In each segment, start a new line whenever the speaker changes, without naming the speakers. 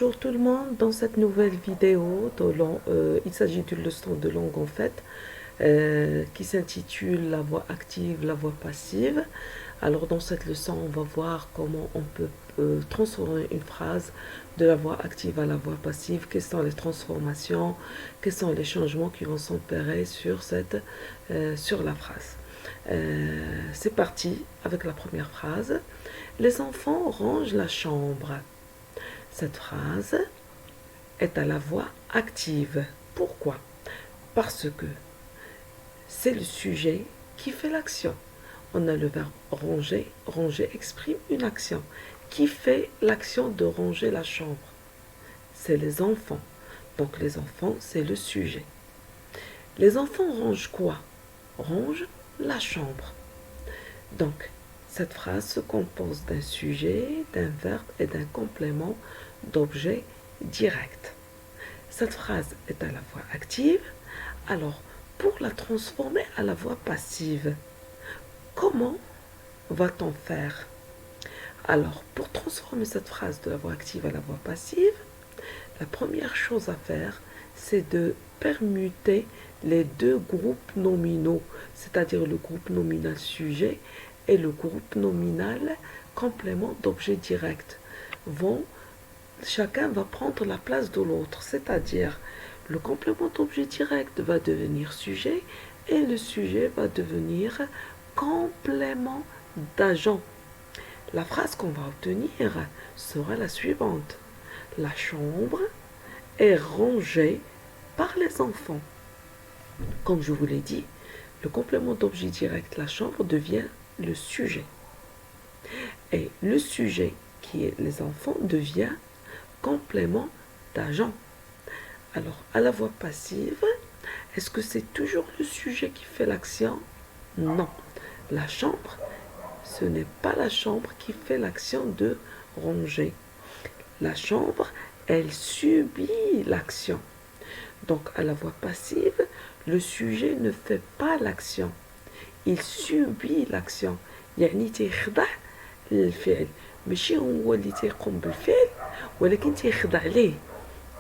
Bonjour tout le monde, dans cette nouvelle vidéo, il s'agit d'une leçon de langue en fait, qui s'intitule la voix active, la voix passive. Alors dans cette leçon, on va voir comment on peut transformer une phrase de la voix active à la voix passive, quelles sont les transformations, quels sont les changements qui vont s'opérer sur la phrase. C'est parti avec la première phrase. Les enfants rangent la chambre. Cette phrase est à la voix active. Pourquoi? Parce que c'est le sujet qui fait l'action. On a le verbe ranger. Ranger exprime une action. Qui fait l'action de ranger la chambre? C'est les enfants. Donc les enfants, c'est le sujet. Les enfants rangent quoi? Rangent la chambre. Donc, cette phrase se compose d'un sujet, d'un verbe et d'un complément d'objet direct. Cette phrase est à la voix active. Alors, pour la transformer à la voix passive, comment va-t-on faire? Alors, pour transformer cette phrase de la voix active à la voix passive, la première chose à faire, c'est de permuter les deux groupes nominaux, c'est-à-dire le groupe nominal sujet et le groupe nominal complément d'objet direct. Chacun va prendre la place de l'autre, c'est-à-dire le complément d'objet direct va devenir sujet et le sujet va devenir complément d'agent. La phrase qu'on va obtenir sera la suivante. La chambre est rangée par les enfants. Comme je vous l'ai dit, le complément d'objet direct, la chambre, devient le sujet. Et le sujet, qui est les enfants, devient complément d'agent. Alors, à la voix passive, est-ce que c'est toujours le sujet qui fait l'action? Non. La chambre, ce n'est pas la chambre qui fait l'action de ranger. La chambre, elle subit l'action. Donc, à la voix passive, le sujet ne fait pas l'action. Il subit l'action. يعني تيخضع للفعل ماشي هو اللي تيقوم بالفعل ولكن تيخضع ليه.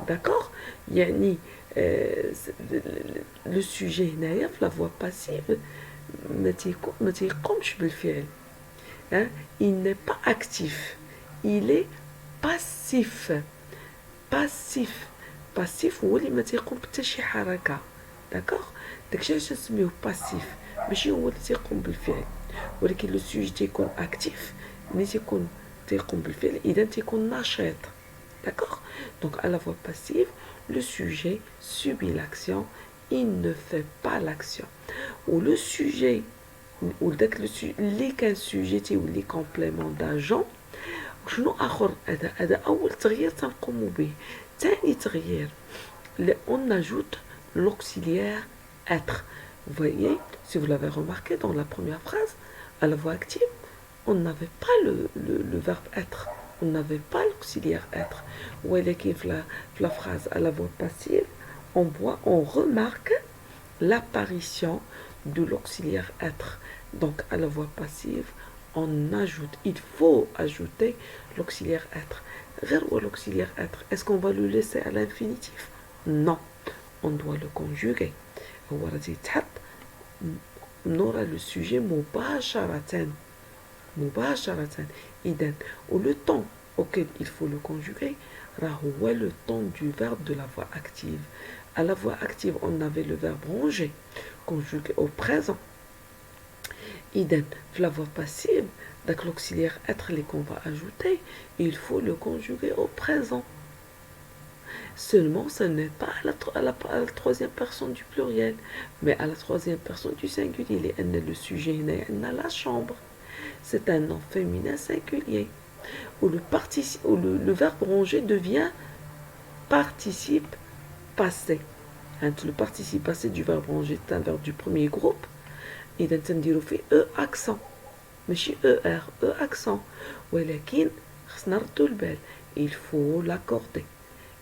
D'accord? يعني le sujet هنايا في la voix passive ما تيقومش بالفعل. Il n'est pas actif. Il est passif. Passif. Passif هو اللي ما تيقوم حتى شي حركة. داكوغ؟ داكشي علاش نسميوه باسيف ماشي هو اللي تيقوم بالفعل ولكن لو سوجي تيكون اكتيف ملي تيقوم بالفعل اذا تيكون نشيط. D'accord? Donc à la voix passive, le sujet subit l'action, il ne fait pas l'action. Ou le sujet, ou اللي كان سوجيتي واللي كومبليمون داجون. شنو اخر؟ هذا اول تغيير تنقوم به. ثاني تغيير on ajoute l'auxiliaire être. Vous voyez, si vous l'avez remarqué dans la première phrase, à la voix active, on n'avait pas le verbe être. On n'avait pas l'auxiliaire être. Ou la phrase à la voix passive, on remarque l'apparition de l'auxiliaire être. Donc à la voix passive, on ajoute, il faut ajouter l'auxiliaire être. L'auxiliaire être, est-ce qu'on va le laisser à l'infinitif? Non, on doit le conjuguer. On aura le sujet مباشرة. مباشرة. إذن le temps auquel il faut le conjuguer هو le temps du verbe de la voix active. À la voix active, on avait le verbe ranger conjugué au présent. Idem, la voix passive, donc l'auxiliaire être qu'on va ajouter, il faut le conjuguer au présent. Seulement, ce n'est pas à la troisième personne du pluriel, mais à la troisième personne du singulier. Le sujet est la chambre. C'est un nom féminin singulier. Où le verbe ranger devient participe passé. Le participe passé du verbe ranger est un verbe du premier groupe. إذا تنديرو فيه accent ماشي accent ولكن خصنا نردو البال il faut l'accorder.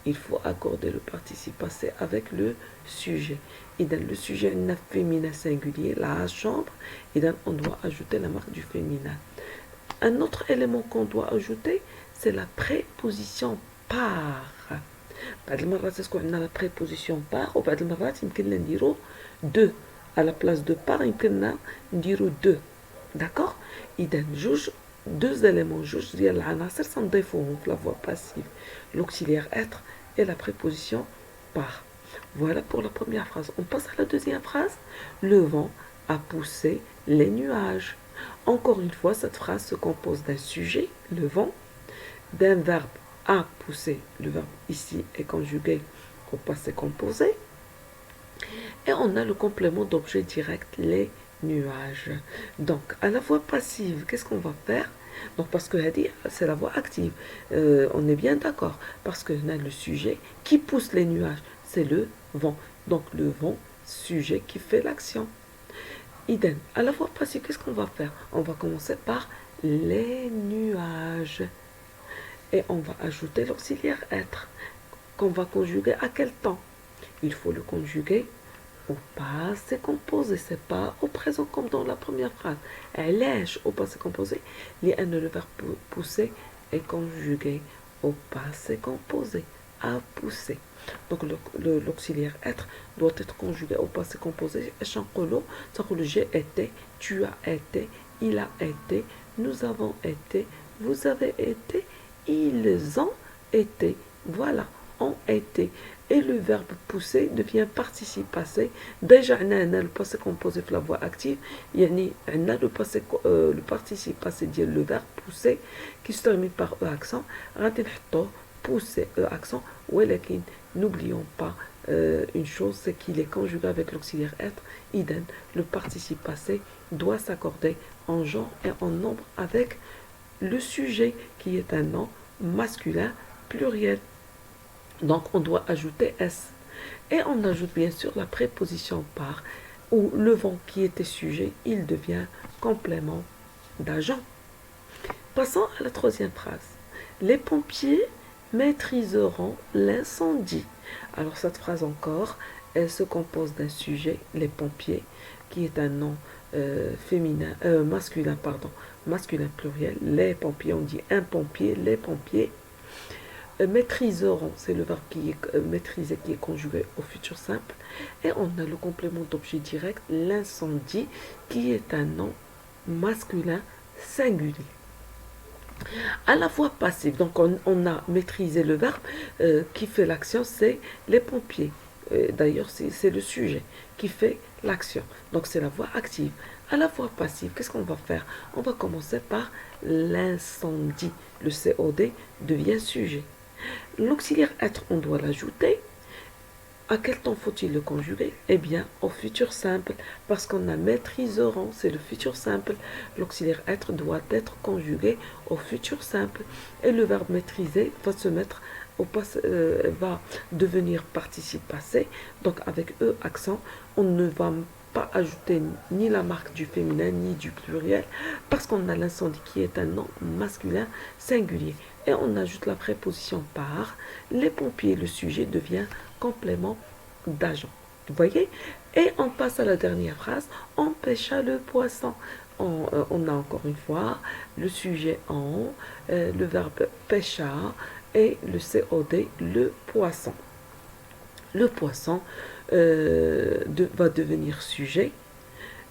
Il faut accorder le participe passé avec le sujet. إذا le sujet est féminin singulier, la chambre, إذا on doit ajouter la marque du féminin. Un autre élément qu'on doit ajouter, c'est la préposition par. بعض المرات تكون عندنا لا بريبوزيسيون بار وبعض المرات يمكننا نديرو دو على بلاص دو بار يمكننا نديرو دو داكوغ. اذا جوج دو زيليمون جوج ديال العناصر تنضيفوهم في لا فوا باسيف l'auxiliaire être et la préposition par. Voilà pour la première phrase. On passe à la deuxième phrase. Le vent a poussé les nuages. Encore une fois, cette phrase se compose d'un sujet, le vent, d'un verbe a pousser, le verbe ici est conjugué au passé composé, et on a le complément d'objet direct, les nuages. Donc, à la voix passive, qu'est-ce qu'on va faire? Donc, parce que c'est la voix active, on est bien d'accord, parce que on a le sujet qui pousse les nuages, c'est le vent. Donc, le vent, sujet qui fait l'action. Idem, à la voix passive, qu'est-ce qu'on va faire? On va commencer par les nuages. Et on va ajouter l'auxiliaire être, qu'on va conjuguer à quel temps? Il faut le conjuguer au passé composé, c'est pas au présent comme dans la première phrase. Elle lèche au passé composé, le verbe pousser est conjugué au passé composé, à pousser. Donc l'auxiliaire être doit être conjugué au passé composé. J'ai été, tu as été, il a été, nous avons été, vous avez été, ils ont été, voilà, ont été. Et le verbe pousser devient participe passé. Déjà, on a le passé composé de la voix active. On a le participe passé de le verbe pousser qui se termine par E accent. Pousser E accent. N'oublions pas une chose, c'est qu'il est conjugué avec l'auxiliaire être. Idem, le participe passé doit s'accorder en genre et en nombre avec le sujet qui est un nom masculin pluriel. Donc on doit ajouter S. Et on ajoute bien sûr la préposition par, où le vent qui était sujet, il devient complément d'agent. Passons à la troisième phrase. Les pompiers maîtriseront l'incendie. Alors cette phrase encore, elle se compose d'un sujet, les pompiers, qui est un nom masculin pluriel. Les pompiers, on dit un pompier, les pompiers. Maîtriseront, c'est le verbe qui est maîtriser qui est conjugué au futur simple. Et on a le complément d'objet direct, l'incendie, qui est un nom masculin singulier. À la voix passive, donc on a maîtrisé le verbe qui fait l'action, c'est les pompiers. D'ailleurs, c'est le sujet qui fait l'action. Donc c'est la voix active. À la voix passive, qu'est-ce qu'on va faire? On va commencer par l'incendie. Le COD devient sujet. L'auxiliaire être, on doit l'ajouter. À quel temps faut-il le conjuguer? Eh bien, au futur simple, parce qu'on a maîtriseront, c'est le futur simple. L'auxiliaire être doit être conjugué au futur simple. Et le verbe maîtriser va se mettre au passé, va devenir participe passé. Donc avec E accent, on ne va pas ajouter ni la marque du féminin ni du pluriel, parce qu'on a l'incendie qui est un nom masculin singulier. Et on ajoute la préposition par. Les pompiers, le sujet devient complément d'agent. Vous voyez? Et on passe à la dernière phrase. On pêcha le poisson. On a encore une fois le sujet en, le verbe pêcha et le COD, le poisson. Le poisson va devenir sujet.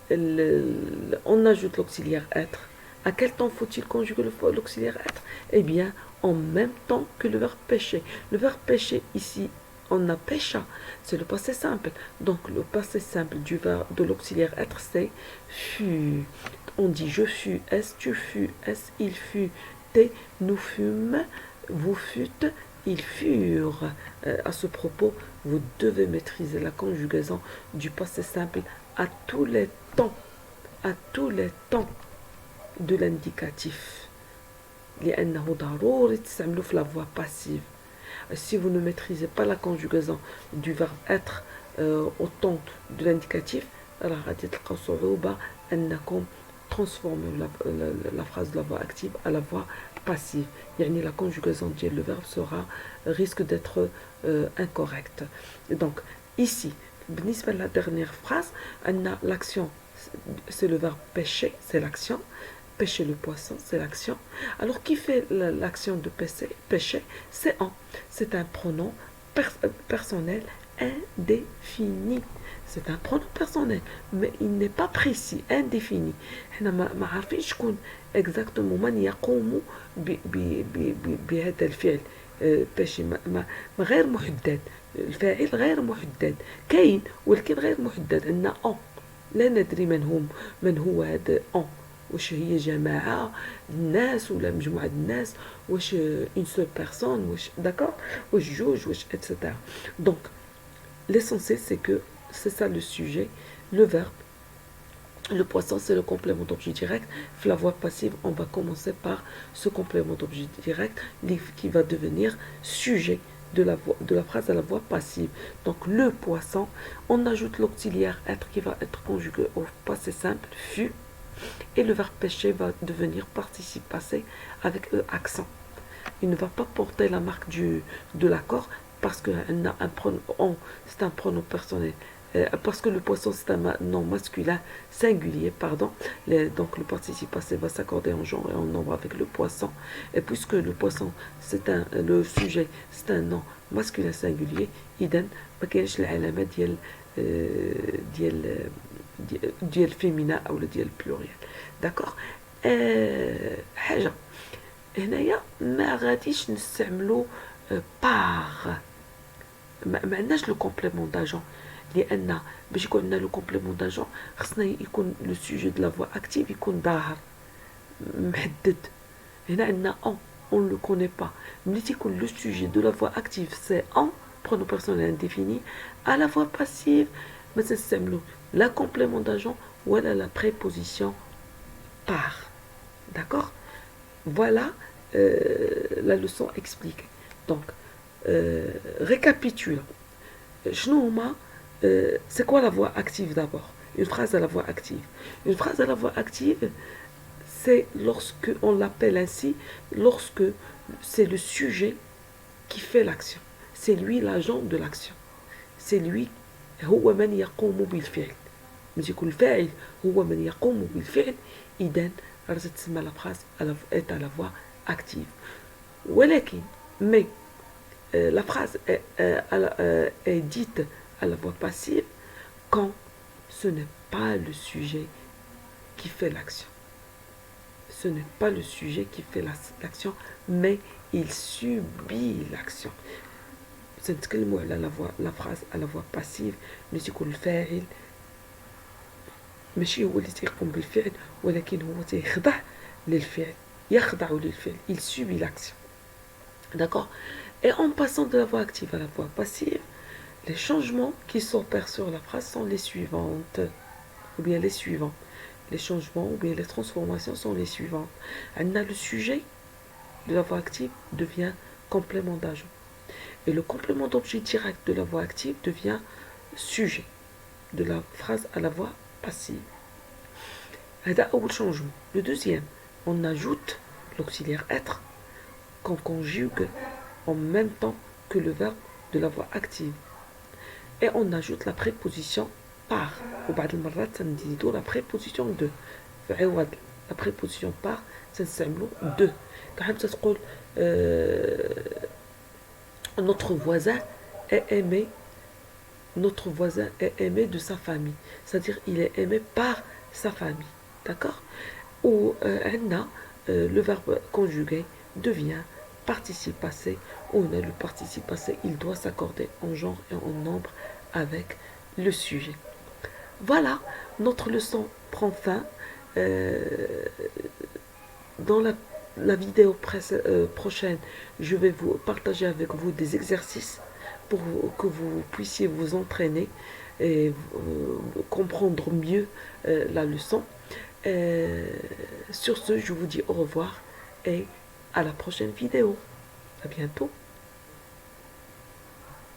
On ajoute l'auxiliaire être. À quel temps faut-il conjuguer l'auxiliaire être? Eh bien, en même temps que le verbe pêcher. Le verbe pêcher ici, on a pêcha, c'est le passé simple. Donc le passé simple du verbe de l'auxiliaire être, c'est fut. On dit je fus, est-ce, tu fus, est-ce, il fut, t'es, nous fûmes, vous fûtes, ils furent. À ce propos, vous devez maîtriser la conjugaison du passé simple à tous les temps. À tous les temps de l'indicatif. لأنه ضروري تستعملوا في la voix passive. Si vous ne maîtrisez pas la conjugaison du verbe être au temps de l'indicatif, alors غادي تلقاو صعوبة أنكم transformer la phrase de la voix active à la voix passive. يعني la conjugaison de le verbe risque d'être incorrecte. Et donc ici, بالنسبة à la dernière phrase, l'action, c'est le verbe pêcher, c'est l'action. pêcher le poisson, c'est l'action. Alors, qui fait l'action de pêcher? C'est on. C'est un pronom personnel indéfini. C'est un pronom personnel, mais il n'est pas précis, indéfini. احنا ما عارفين شكون exactement من يقوم بهذا الفعل باشي غير محدد. الفاعل غير محدد، كاين ولكن غير محدد. عندنا اون، لا ندري من هو هذا اون، واش هي جماعة الناس ولا مجموعة الناس، واش اون سول بيرسون، واش داكور، واش جوج، واش اتسيتيرا. دونك l'essentiel c'est que c'est ça le sujet, le verbe. Le poisson, c'est le complément d'objet direct. La voix passive, on va commencer par ce complément d'objet direct qui va devenir sujet de la phrase à la voix passive. Donc, le poisson, on ajoute l'auxiliaire être qui va être conjugué au passé simple, fut, et le verbe pêcher va devenir participe passé avec accent. Il ne va pas porter la marque de l'accord parce que c'est un pronom personnel. Parce que le poisson c'est un nom masculin singulier, pardon. Donc le participe passé va s'accorder en genre et en nombre avec le poisson. Et puisque le poisson le sujet c'est un nom masculin singulier, idem ما كاينش العلامه ديال féminin او ديال pluriel. داكور. حاجه هنايا ما غاديش نستعملو بار، ما عندناش لو كومبليمون داجون، لان باش يكون عندنا لو كومبليمون داجون خصنا يكون لو سوجي دو لا فوا اكتيف يكون ظاهر محدد. هنا عندنا on le connaît pas. ملي تيكون لو سوجي دو لا فوا اكتيف سي on pronom personnel indéfini، à la voix passive ما تستعملو لا كومبليمون داجون ولا la préposition par. D'accord. Voilà la leçon expliquée. Donc récapitulons. C'est quoi la voix active d'abord? Une phrase à la voix active. Une phrase à la voix active, c'est lorsque on l'appelle ainsi, lorsque c'est le sujet qui fait l'action. C'est lui l'agent de l'action. C'est lui هو من يقوم بالفعل. ملي يكون الفاعل هو من يقوم بالفعل، إذن راه تسمى la phrase est à la voix active. ولكن mais la phrase est dite à la voix passive quand ce n'est pas le sujet qui fait l'action. Ce n'est pas le sujet qui fait l'action, mais il subit l'action. سنتكلموا على la phrase à la voix passive ملي تيكون الفاعل ماشي هو اللي تيقوم بالفعل، ولكن هو تيخضع للفعل، يخضع للفعل. Il subit l'action. D'accord. Et en passant de la voix active à la voix passive, les changements qui s'opèrent sur la phrase sont les suivantes, ou bien les suivants. Les changements ou bien les transformations sont les suivantes. Le sujet de la voix active devient complément d'agent. Et le complément d'objet direct de la voix active devient sujet de la phrase à la voix passive. Le deuxième, on ajoute l'auxiliaire être qu'on conjugue en même temps que le verbe de la voix active. Et on ajoute la préposition par. وبعض المرات نزيدو la préposition de. La préposition par تنستعملو de. كحال تقول notre voisin est aimé. Notre voisin est aimé de sa famille. C'est-à-dire il est aimé par sa famille. D'accord. Ou le verbe conjugué devient participe passé. On a le participe passé, il doit s'accorder en genre et en nombre avec le sujet. Voilà, notre leçon prend fin. Dans la vidéo prochaine, je vais vous partager avec vous des exercices pour que vous puissiez vous entraîner et comprendre mieux la leçon. Sur ce, je vous dis au revoir et à la prochaine vidéo. À bientôt.